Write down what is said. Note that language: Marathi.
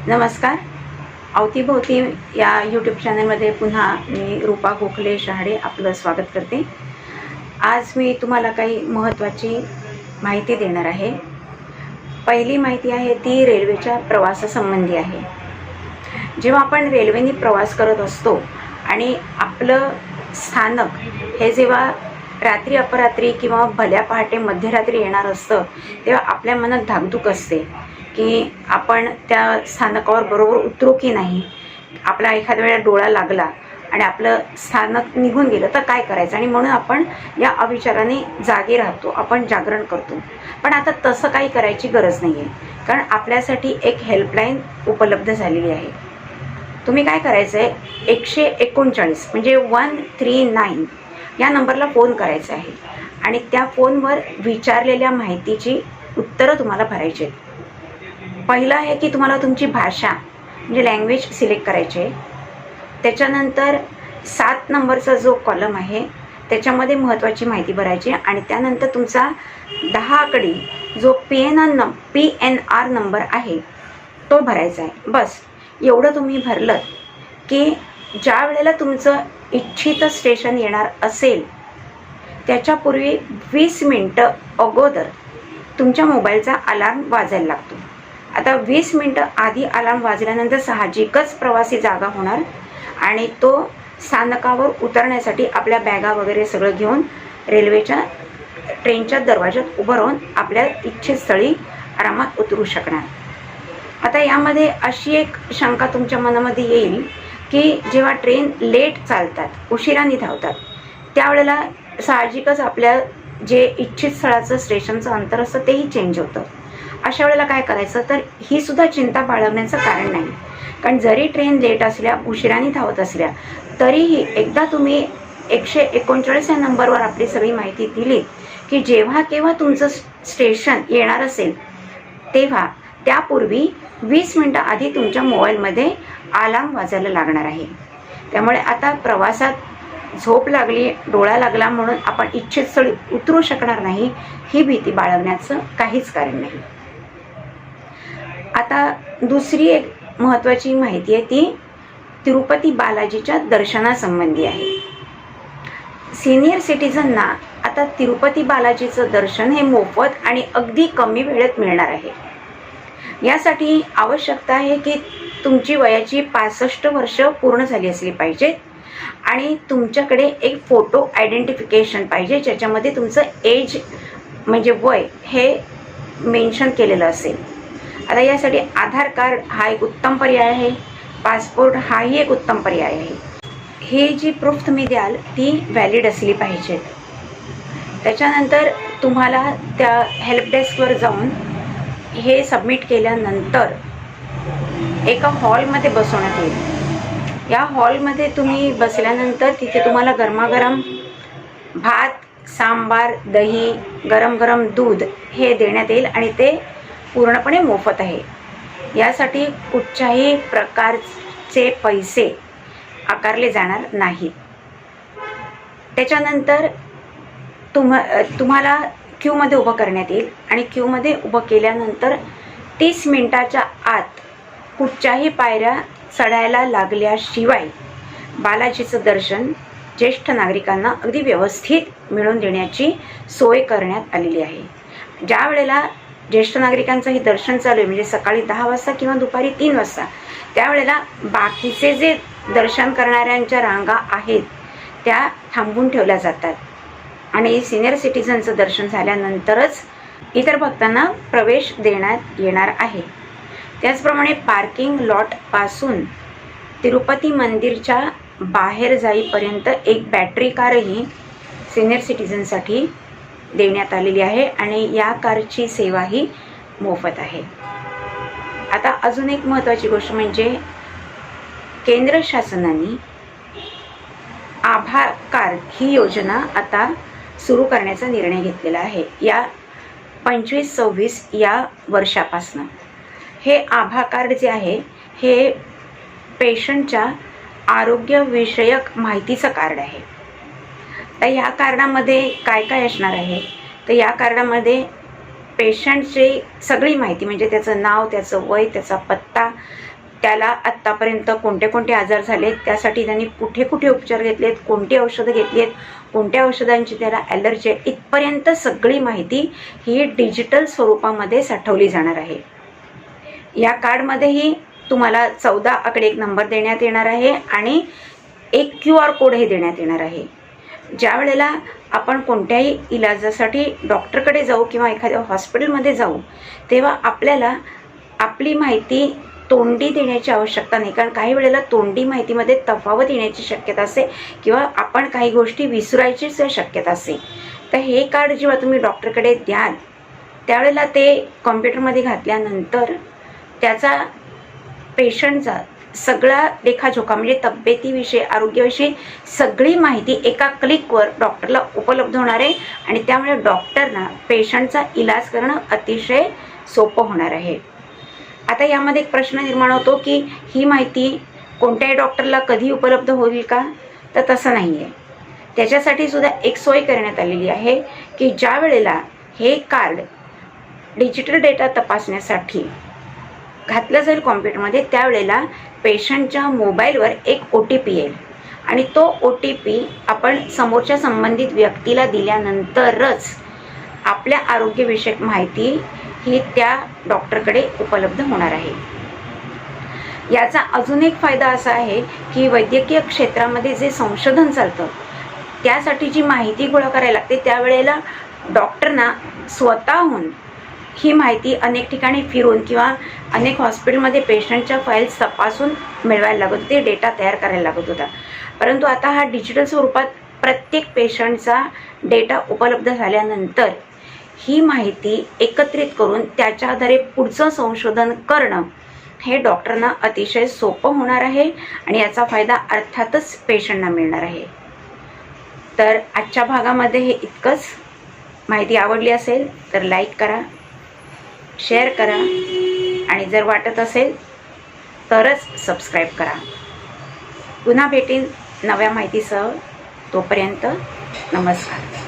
नमस्कार. अवतीभोवती या यूट्यूब चॅनलमध्ये पुन्हा मी रूपा गोखले शहाडे आपलं स्वागत करते. आज मी तुम्हाला काही महत्त्वाची माहिती देणार आहे. पहिली माहिती आहे ती रेल्वेच्या प्रवासासंबंधी आहे. जेव्हा आपण रेल्वेने प्रवास करत असतो आणि आपलं स्थानक हे जेव्हा रात्री अपरात्री किंवा भल्या पहाटे मध्यरात्री येणार असतं, तेव्हा आपल्या मनात धाकधूक असते की आपण त्या स्थानकावर बरोबर उतरू की नाही. आपला एखाद्या वेळा डोळा लागला आणि आपलं स्थानक निघून गेलं तर काय करायचं, आणि म्हणून आपण या अविचाराने जागे राहतो, आपण जागरण करतो. पण आता तसं काही करायची गरज नाही आहे, कारण आपल्यासाठी एक हेल्पलाईन उपलब्ध झालेली आहे. तुम्ही काय करायचं आहे, 139 म्हणजे 139 या नंबरला फोन करायचा आहे आणि त्या फोनवर विचारलेल्या माहितीची उत्तरं तुम्हाला भरायची आहेत. पहिलं आहे की तुम्हाला तुमची भाषा म्हणजे लँग्वेज सिलेक्ट करायची आहे. त्याच्यानंतर 7 नंबरचा जो कॉलम आहे त्याच्यामध्ये महत्त्वाची माहिती भरायची आणि त्यानंतर तुमचा 10 आकडी जो PNR नंबर आहे तो भरायचा आहे. बस एवढं तुम्ही भरलं की ज्या वेळेला तुमचं इच्छित स्टेशन येणार असेल त्याच्यापूर्वी 20 मिनटं अगोदर तुमच्या मोबाईलचा अलार्म वाजायला लागतो. आता 20 मिनटं आधी अलार्म वाजल्यानंतर साहजिकच प्रवासी जागा होणार आणि तो स्थानकावर उतरण्यासाठी आपल्या बॅगा वगैरे सगळं घेऊन ट्रेनच्या दरवाज्यात उभं राहून आपल्या इच्छित स्थळी आरामात उतरू शकणार. आता यामध्ये अशी एक शंका तुमच्या मनामध्ये येईल की जेव्हा ट्रेन लेट चालतात, उशिराने धावतात, त्यावेळेला साहजिकच आपल्या जे इच्छित स्थळाचं स्टेशनचं अंतर असतं तेही चेंज होतं. अशा वेळेला काय करायचं, तर ही सुद्धा चिंता बाळगण्याचं कारण नाही. कारण जरी ट्रेन लेट असल्या, उशिराने धावत असल्या, तरीही एकदा तुम्ही 139 या नंबरवर आपली सगळी माहिती दिली की जेव्हा केव्हा तुमचं स्टेशन येणार असेल तेव्हा त्यापूर्वी 20 मिनटं आधी तुमच्या मोबाईलमध्ये अलार्म वाजायला लागणार आहे. त्यामुळे आता प्रवासात झोप लागली, डोळा लागला म्हणून आपण इच्छित स्थळी उतरू शकणार नाही, ही भीती बाळगण्याचं काहीच कारण नाही. आता दुसरी एक महत्त्वाची माहिती आहे ती तिरुपती बालाजीच्या दर्शनासंबंधी आहे. सिनियर सिटीजनना आता तिरुपती बालाजीचं दर्शन हे मोफत आणि अगदी कमी वेळेत मिळणार आहे. यासाठी आवश्यकता आहे की तुमची वयाची 65 वर्ष पूर्ण झाली असली पाहिजेत आणि तुमच्याकडे एक फोटो आयडेंटिफिकेशन पाहिजे ज्याच्यामध्ये तुमचं एज म्हणजे वय हे मेन्शन केलेलं असेल. आता यासाठी आधार कार्ड हा एक उत्तम पर्याय आहे, पासपोर्ट हाही एक उत्तम पर्याय आहे. हे जी प्रूफ तुम्ही द्याल ती व्हॅलिड असली पाहिजेत. त्याच्यानंतर तुम्हाला त्या हेल्प डेस्कवर जाऊन हे सबमिट केल्यानंतर एका हॉलमध्ये बसवण्यात येईल. या हॉलमध्ये तुम्ही बसल्यानंतर तिथे तुम्हाला गरमागरम भात, सांबार, दही, गरम गरम दूध हे देण्यात येईल आणि ते पूर्णपणे मोफत आहे. यासाठी कुठच्याही प्रकारचे पैसे आकारले जाणार नाहीत. त्याच्यानंतर तुम्हाला क्यूमध्ये उभं करण्यात येईल आणि क्यूमध्ये उभं केल्यानंतर 30 मिनिटाच्या आत कुठच्याही पायऱ्या चढायला लागल्याशिवाय बालाजीचं दर्शन ज्येष्ठ नागरिकांना अगदी व्यवस्थित मिळवून देण्याची सोय करण्यात आलेली आहे. ज्या वेळेला ज्येष्ठ नागरिकांचं हे दर्शन चालू आहे म्हणजे सकाळी 10 वाजता किंवा दुपारी 3 वाजता, त्यावेळेला बाकीचे जे दर्शन करणाऱ्यांच्या रांगा आहेत त्या थांबवून ठेवल्या जातात आणि सिनियर सिटीजनचं दर्शन झाल्यानंतरच इतर भक्तांना प्रवेश देण्यात येणार आहे. त्याचप्रमाणे पार्किंग लॉटपासून तिरुपती मंदिरच्या बाहेर जाईपर्यंत एक बॅटरी कारही सिनियर सिटीजनसाठी देण्यात आलेली आहे आणि या कारची सेवाही मोफत आहे. आता अजून एक महत्त्वाची गोष्ट म्हणजे केंद्र शासनाने आभा कार्ड ही योजना आता सुरू करण्याचा निर्णय घेतलेला आहे. या 25-26 या वर्षापासून हे आभा कार्ड जे आहे हे पेशंटच्या आरोग्यविषयक माहितीचं कार्ड आहे. तर या कार्डामध्ये काय काय असणार आहे, तर या कार्डामध्ये पेशंटची सगळी माहिती म्हणजे त्याचं नाव, त्याचं वय, त्याचा पत्ता, त्याला आत्तापर्यंत कोणते कोणते आजार झालेत, त्यासाठी त्यांनी कुठे कुठे उपचार घेतलेत, कोणती औषधं घेतली आहेत, कोणत्या औषधांची त्याला ॲलर्जी आहे, इथपर्यंत सगळी माहिती ही डिजिटल स्वरूपामध्ये साठवली जाणार आहे. या कार्डमध्येही तुम्हाला 14 आकडे एक नंबर देण्यात येणार आहे आणि एक QR कोडही देण्यात येणार आहे. ज्या वेळेला आपण कोणत्याही इलाजासाठी डॉक्टरकडे जाऊ किंवा एखाद्या हॉस्पिटलमध्ये जाऊ, तेव्हा आपल्याला आपली माहिती तोंडी देण्याची आवश्यकता नाही, कारण काही वेळेला तोंडी माहितीमध्ये तफावत येण्याची शक्यता असते किंवा आपण काही गोष्टी विसरायचीच शक्यता असते. तर हे कार्ड जेव्हा तुम्ही डॉक्टरकडे द्याल त्यावेळेला ते कॉम्प्युटरमध्ये घातल्यानंतर त्याचा पेशंटचा सगळा लेखाजोखा म्हणजे तब्येतीविषयी, आरोग्याविषयी सगळी माहिती एका क्लिकवर डॉक्टरला उपलब्ध होणार आहे आणि त्यामुळे डॉक्टरना पेशंटचा इलाज करणं अतिशय सोपं होणार आहे. आता यामध्ये एक प्रश्न निर्माण होतो की ही माहिती कोणत्याही डॉक्टरला कधी उपलब्ध होईल का? तर तसं नाही आहे. त्याच्यासाठी सुद्धा एक सोय करण्यात आलेली आहे की ज्या वेळेला हे कार्ड डिजिटल डेटा तपासण्यासाठी घातलं जाईल कॉम्प्युटरमध्ये, त्यावेळेला पेशंटच्या मोबाईलवर एक OTP येईल आणि तो OTP आपण समोरच्या संबंधित व्यक्तीला दिल्यानंतरच आपल्या आरोग्यविषयक माहिती ही त्या डॉक्टरकडे उपलब्ध होणार आहे. याचा अजून एक फायदा असा आहे की वैद्यकीय क्षेत्रामध्ये जे संशोधन चालतं त्यासाठी जी माहिती गोळा करायला लागते, त्यावेळेला डॉक्टरना स्वतःहून ही माहिती अनेक ठिकाणी फिरून किंवा अनेक हॉस्पिटलमध्ये पेशंटच्या फाईल्स तपासून मिळवायला लागत होते, डेटा तयार करायला लागत होता. परंतु आता हा डिजिटल स्वरूपात प्रत्येक पेशंटचा डेटा उपलब्ध झाल्यानंतर ही माहिती एकत्रित करून त्याच्या आधारे पुढचं संशोधन करणं हे डॉक्टरना अतिशय सोपं होणार आहे आणि याचा फायदा अर्थातच पेशंटना मिळणार आहे. तर आजच्या भागामध्ये हे इतकंच. माहिती आवडली असेल तर लाईक करा, शेअर करा आणि जर वाटत असेल तरच सबस्क्राईब करा. पुन्हा भेटेन नव्या माहितीसह. तोपर्यंत नमस्कार.